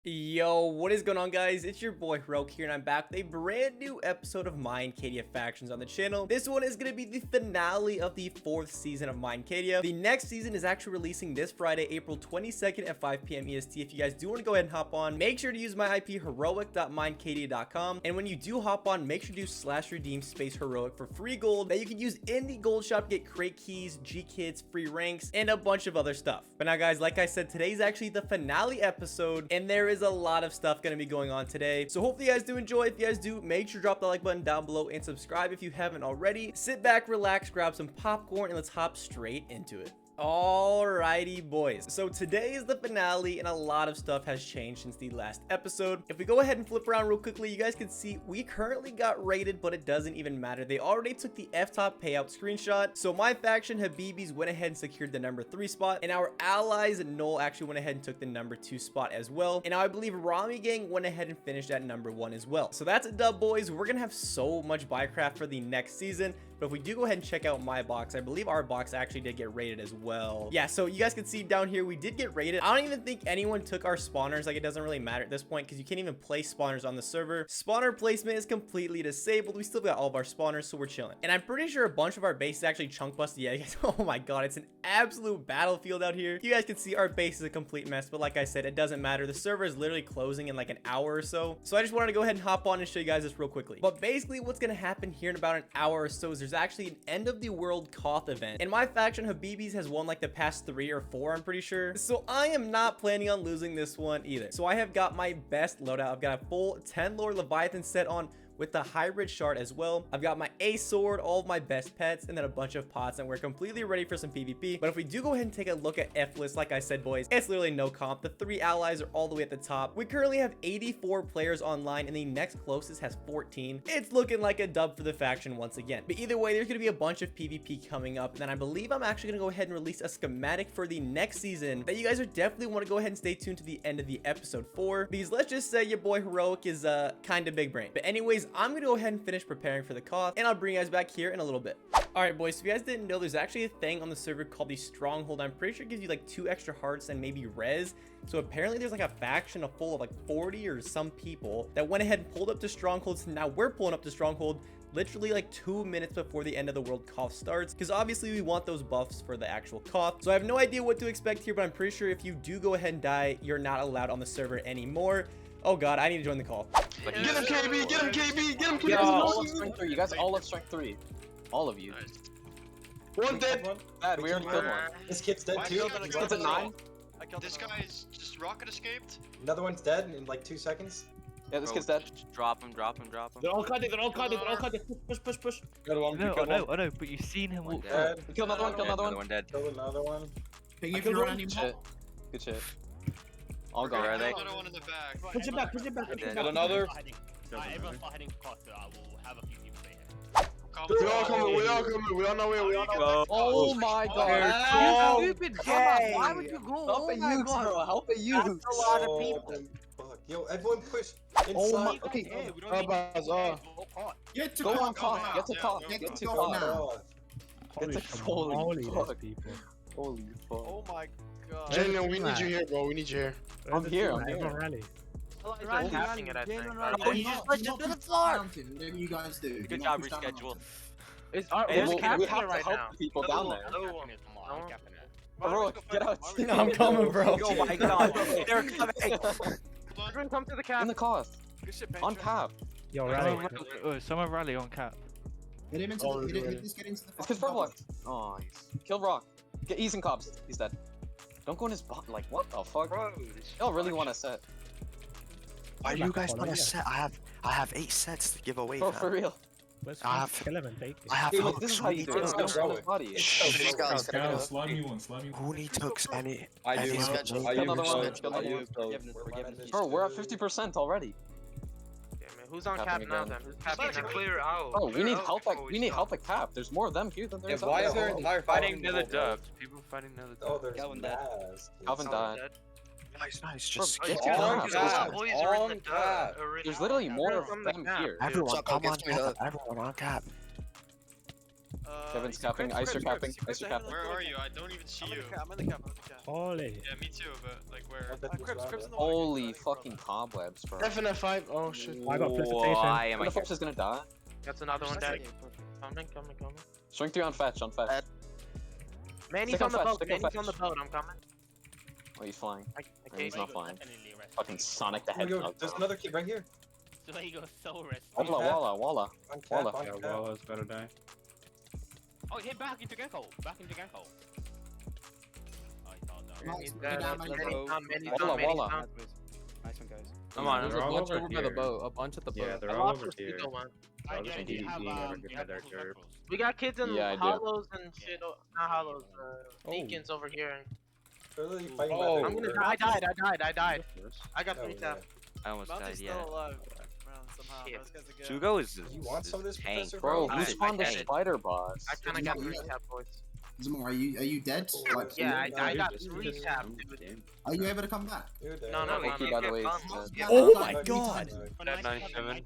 Yo, what is going on, guys? It's your boy Hxroic here, and I'm back with a brand new episode of Minecadia Factions on the channel. This one is going to be the finale of the 4th season of Minecadia. The next season is actually releasing this Friday, April 22nd at 5 p.m. EST. If you guys do want to go ahead and hop on, make sure to use my IP Hxroic.minecadia.com. And when you do hop on, make sure to do /redeem space Hxroic for free gold that you can use in the gold shop to get crate keys, G-kits, free ranks, and a bunch of other stuff. But now, guys, like I said, today's actually the finale episode, and there is a lot of stuff going to be going on today. So hopefully you guys do enjoy. If you guys do, make sure to drop the like button down below and subscribe if you haven't already. Sit back, relax, grab some popcorn, and let's hop straight into it. Alrighty, boys, so today is the finale and a lot of stuff has changed since the last episode. If we go ahead and flip around real quickly, you guys can see we currently got raided, but it doesn't even matter. They already took the F-top payout screenshot, so my faction Habibis went ahead and secured the number 3 spot, and our allies Null actually went ahead and took the number 2 spot as well. And now I believe Rami Gang went ahead and finished at number 1 as well. So that's a dub, boys. We're gonna have so much buycraft for the next season. But if we do go ahead and check out my box, I believe our box actually did get raided as well. Yeah, so you guys can see down here, we did get raided. I don't even think anyone took our spawners. Like, it doesn't really matter at this point because you can't even place spawners on the server. Spawner placement is completely disabled. We still got all of our spawners, so we're chilling. And I'm pretty sure a bunch of our bases actually chunk busted. Yeah, guys, oh my god, it's an absolute battlefield out here. You guys can see our base is a complete mess, but like I said, it doesn't matter. The server is literally closing in like an hour or so. So I just wanted to go ahead and hop on and show you guys this real quickly. But basically, what's gonna happen here in about an hour or so is there's actually an end of the world Koth event, and my faction Habibis has won like the past 3 or 4, I'm pretty sure. So I am not planning on losing this one either. So I have got my best loadout. I've got a full 10 lore Leviathan set on with the hybrid shard as well. I've got my ace sword, all of my best pets, and then a bunch of pots, and we're completely ready for some PvP. But if we do go ahead and take a look at F list, like I said, boys, it's literally no comp. The 3 allies are all the way at the top. We currently have 84 players online, and the next closest has 14. It's looking like a dub for the faction once again. But either way, there's gonna be a bunch of PvP coming up, and then I believe I'm actually gonna go ahead and release a schematic for the next season that you guys are definitely want to go ahead and stay tuned to the end of the episode for, because let's just say your boy Hxroic is kind of big brain. But anyways, I'm gonna go ahead and finish preparing for the Koth, and I'll bring you guys back here in a little bit. All right, boys, so if you guys didn't know, there's actually a thing on the server called the Stronghold. I'm pretty sure it gives you like 2 extra hearts and maybe res. So apparently there's like a faction full of like 40 or some people that went ahead and pulled up to Stronghold. So now we're pulling up to Stronghold literally like 2 minutes before the end of the world Koth starts, because obviously we want those buffs for the actual Koth. So I have no idea what to expect here, but I'm pretty sure if you do go ahead and die, you're not allowed on the server anymore. Oh god, I need to join the call. Get him, KB! Get him, KB! Get him, KB! All of strength 3. You guys all have strength 3. All of you. Nice. One dead. Bad, we already killed one. This kid's dead too. This kid's at 9. This guy's just rocket escaped. Another one's dead in like 2 seconds. Yeah, this kid's dead. Drop him. They're all cutting, push. Got one. I know, but you've seen him walk through. Dead. Kill another one, kill another one. Dead. Kill another one. Can you run anymore? Good shit. All Where gone. are they? Another one in the back. Push it back. Got another. Everyone's not heading across, so I will have a few people stay here. We all coming. We all know where we all know. Oh my god. Stupid gay. Why would you go? Help a youth, bro. Help a youth. That's a lot of people. Fuck. Yo, everyone push inside. Oh my. Okay. Get to Go on, Koth. Koth. Get to Koth. Get to Oh, Koth. God. Get to holy fuck. Holy fuck. Oh my god. Denew, we need you here, bro. We need you here. I'm here. I'm here. Passing it, I think. Oh, you just pushed it to the floor! Whatever you guys do. Good job, reschedule. Hey, There's we capping have it to right help now. the people down there. Heroic, get out. I'm coming, bro. Oh my god, they're coming. Everyone come to the In cap. the Koth. On cap. Yo, rally. Someone rally on cap. Get him into the, get into the It's because Purple. Oh, kill Rock. Get Ease and Cobbs. He's dead. Don't go in his bot. Like, what the fuck? Y'all really want to set. Why do you guys want to set? I have 8 sets to give away. Bro, for real. I have Hey, look, this is how you do it. It's It's no not his body. Slimy one. Who needs hooks? Any? I do. Kill another one. Kill another one. Bro, we're at 50% already. Who's on cap now then? Who's capping now? Clear out. Oh, we need help. We need help at cap. There's more of them here than there is. Why is there out entire Fighting near the dubs. People fighting near the Oh, dubs. there's Calvin Maz. Calvin died. Nice. Just Bro, skip get it. on On cap. cap. There's literally more of them here. Everyone, come on cap. Everyone on cap. Kevin's capping, Icer capping, Icer capping. Where are you? I don't even see you. I'm in the cap. Holy. Yeah, me too, but like where? Holy fucking cobwebs, bro. FNF5. Oh shit. I got precipitation. Why am I here? Is gonna die. That's another one dead. Coming. Swing 3 on fetch, on fetch. Manny's Stick on the fetch, boat. stick Manny's fetch. on the boat. I'm coming. Oh, he's flying. Okay. He's not flying. Fucking Sonic the Oh, yo, Hedgehog. there's another kid right here. So he goes so risky. Walla. On cap, Walla. on Yeah, cap. Walla's gotta die. Oh, he hit back into Gecko. Oh, he fell down. Manny's Nice, dead. Manny's Manny's down. Manny's Walla, down. Walla. Nice one, guys. Come on, They're there's a all bunch over over by the here. boat. A bunch at the boat. Yeah, they're I all lost over the here. Speedo one. I just did need have to never you get have their those jerk. circles. We got kids in Yeah, I do. hollows and shit. Not hollows. Deacons over here. They're literally fighting Oh, by I'm the gonna. river. I died. I got Oh, 3 yeah. taps. I almost died, yeah. Shit. Sugo is You want some of this, tank. Professor? Bro, I- who spawned the I- spider boss? I kinda got 3 tap, boys. Zamora, are you dead? Like, Yeah, I Dude, got this is 3 just taps, some dude. game. Are you able to come back? You're dead. No, Loki, by the way, is dead. Yeah, Oh I my died God. 3 times. Dead 97,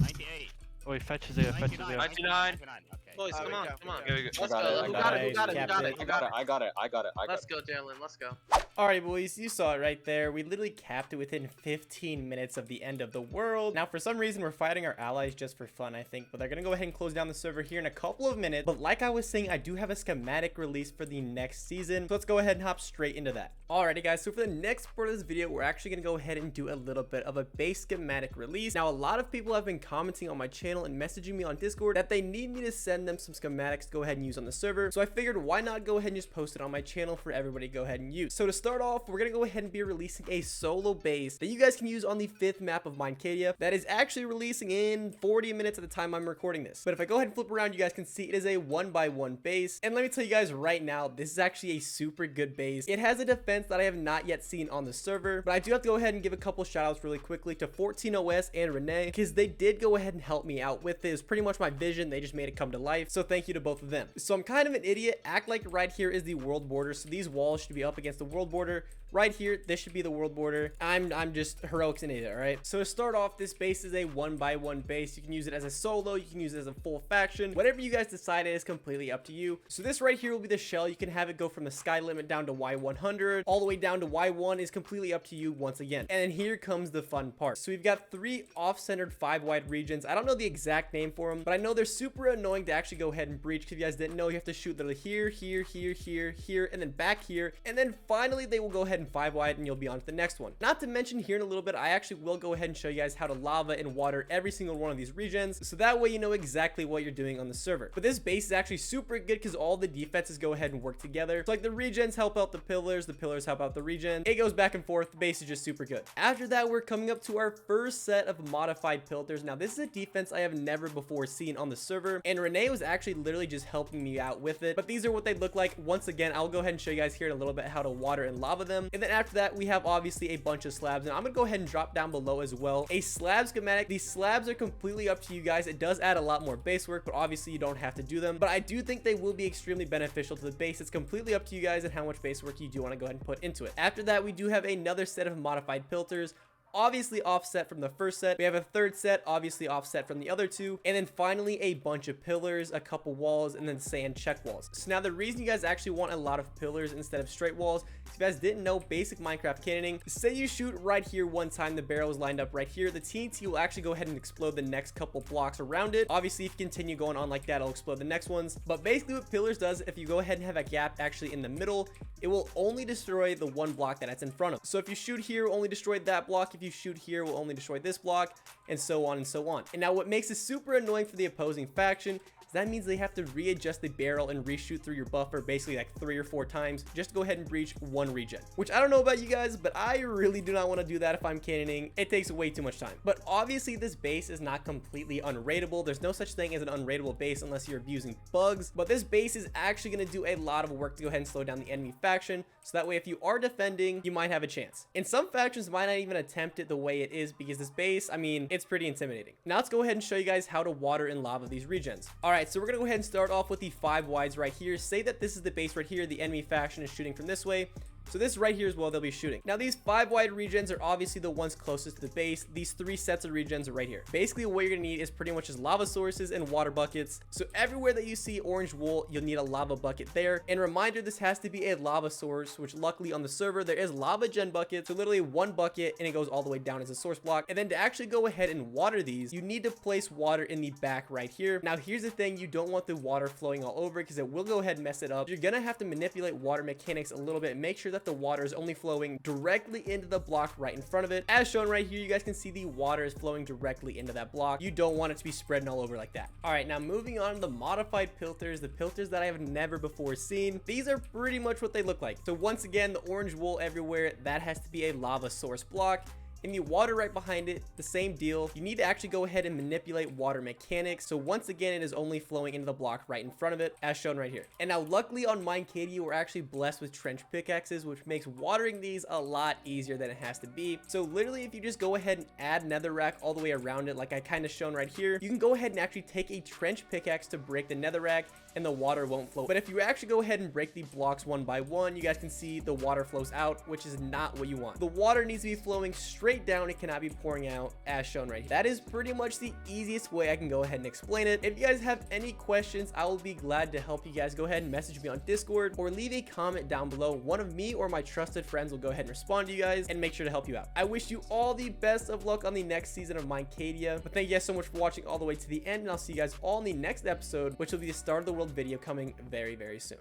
96. Oh, he fetches here, fetches here. 99. Okay. Boys, come on. I Let's go. got it, Who I got got it? Who got it? Who got it? I got it. Let's go, Jalen. Let's go. Alright boys, you saw it right there. We literally capped it within 15 minutes of the end of the world. Now for some reason we're fighting our allies just for fun, I think, but they're gonna go ahead and close down the server here in a couple of minutes. But like I was saying, I do have a schematic release for the next season, so let's go ahead and hop straight into that. Alrighty guys, so for the next part of this video, we're actually gonna go ahead and do a little bit of a base schematic release. Now a lot of people have been commenting on my channel and messaging me on Discord that they need me to send them some schematics to go ahead and use on the server, so I figured why not go ahead and just post it on my channel for everybody to go ahead and use. So to start off, we're gonna go ahead and be releasing a solo base that you guys can use on the 5th map of Minecadia that is actually releasing in 40 minutes at the time I'm recording this. But if I go ahead and flip around, you guys can see it is a 1x1 base, and let me tell you guys right now, this is actually a super good base. It has a defense that I have not yet seen on the server, but I do have to go ahead and give a couple shout outs really quickly to 14OS and Renee, because they did go ahead and help me out with this. Pretty much my vision, they just made it come to life, so thank you to both of them. So I'm kind of an idiot, act like right here is the world border, so these walls should be up against the world border. Right here, this should be the world border. I'm just Hxroic's an idiot, alright? So to start off, this base is a 1x1 base. You can use it as a solo, you can use it as a full faction. Whatever you guys decide, it is completely up to you. So this right here will be the shell. You can have it go from the sky limit down to Y100, all the way down to Y1 is completely up to you once again. And then here comes the fun part. So we've got 3 off-centered 5-wide regions. I don't know the exact name for them, but I know they're super annoying to actually go ahead and breach. Because if you guys didn't know, you have to shoot literally here, and then back here. And then finally, they will go ahead and 5-wide and you'll be on to the next one. Not to mention here in a little bit, I actually will go ahead and show you guys how to lava and water every single one of these regions, so that way you know exactly what you're doing on the server. But this base is actually super good because all the defenses go ahead and work together. So like the regions help out the pillars help out the region. It goes back and forth. The base is just super good. After that, we're coming up to our first set of modified pillars. Now this is a defense I have never before seen on the server, and Renee was actually literally just helping me out with it. But these are what they look like. Once again, I'll go ahead and show you guys here in a little bit how to water and lava them. And then after that, we have obviously a bunch of slabs, and I'm gonna go ahead and drop down below as well a slab schematic. These slabs are completely up to you guys. It does add a lot more base work, but obviously you don't have to do them, but I do think they will be extremely beneficial to the base. It's completely up to you guys and how much base work you do want to go ahead and put into it. After that, we do have another set of modified pillars, obviously offset from the first set. We have a third set, obviously offset from the other 2, and then finally a bunch of pillars, a couple walls, and then sand check walls. So now the reason you guys actually want a lot of pillars instead of straight walls, if you guys didn't know basic Minecraft cannoning, say you shoot right here one time, the barrel is lined up right here, the TNT will actually go ahead and explode the next couple blocks around it. Obviously if you continue going on like that, it'll explode the next ones. But basically what pillars does, if you go ahead and have a gap actually in the middle, it will only destroy the one block that it's in front of. So if you shoot here, it will only destroy that block. If you shoot here, it will only destroy this block, and so on and so on. And now what makes this super annoying for the opposing faction is that means they have to readjust the barrel and reshoot through your buffer basically like 3 or 4 times just to go ahead and breach one regen. Which I don't know about you guys, but I really do not want to do that if I'm cannoning. It takes way too much time. But obviously this base is not completely unraidable. There's no such thing as an unraidable base unless you're abusing bugs. But this base is actually going to do a lot of work to go ahead and slow down the enemy faction. So that way if you are defending, you might have a chance. And some factions might not even attempt it the way it is because this base, I mean, it's pretty intimidating. Now let's go ahead and show you guys how to water and lava these regions. Alright, so we're going to go ahead and start off with the 5 wides right here. Say that this is the base right here. The enemy faction is shooting from this way. So this right here is where they'll be shooting. Now these 5 wide regens are obviously the ones closest to the base. These 3 sets of regens are right here. Basically what you're gonna need is pretty much just lava sources and water buckets. So everywhere that you see orange wool, you'll need a lava bucket there. And reminder, this has to be a lava source, which luckily on the server there is lava gen buckets. So literally 1 bucket and it goes all the way down as a source block. And then to actually go ahead and water these, you need to place water in the back right here. Now here's the thing, you don't want the water flowing all over because it will go ahead and mess it up. You're gonna have to manipulate water mechanics a little bit and make sure that the water is only flowing directly into the block right in front of it. As shown right here, you guys can see the water is flowing directly into that block. You don't want it to be spreading all over like that. All right, now moving on to the modified pilters, the pilters that I have never before seen. These are pretty much what they look like. So once again, the orange wool everywhere, that has to be a lava source block. In the water right behind it, the same deal. You need to actually go ahead and manipulate water mechanics. So once again, it is only flowing into the block right in front of it, as shown right here. And now luckily on Minecadia, we're actually blessed with trench pickaxes, which makes watering these a lot easier than it has to be. So literally, if you just go ahead and add netherrack all the way around it, like I kind of shown right here, you can go ahead and actually take a trench pickaxe to break the netherrack and the water won't flow. But if you actually go ahead and break the blocks one by one, you guys can see the water flows out, which is not what you want. The water needs to be flowing straight down. It cannot be pouring out, as shown right here. That is pretty much the easiest way I can go ahead and explain it. If you guys have any questions, I will be glad to help you guys. Go ahead and message me on Discord or leave a comment down below. One of me or my trusted friends will go ahead and respond to you guys and make sure to help you out. I wish you all the best of luck on the next season of Minecadia. But thank you guys so much for watching all the way to the end, and I'll see you guys all in the next episode, which will be the Start of the World video coming very, very soon.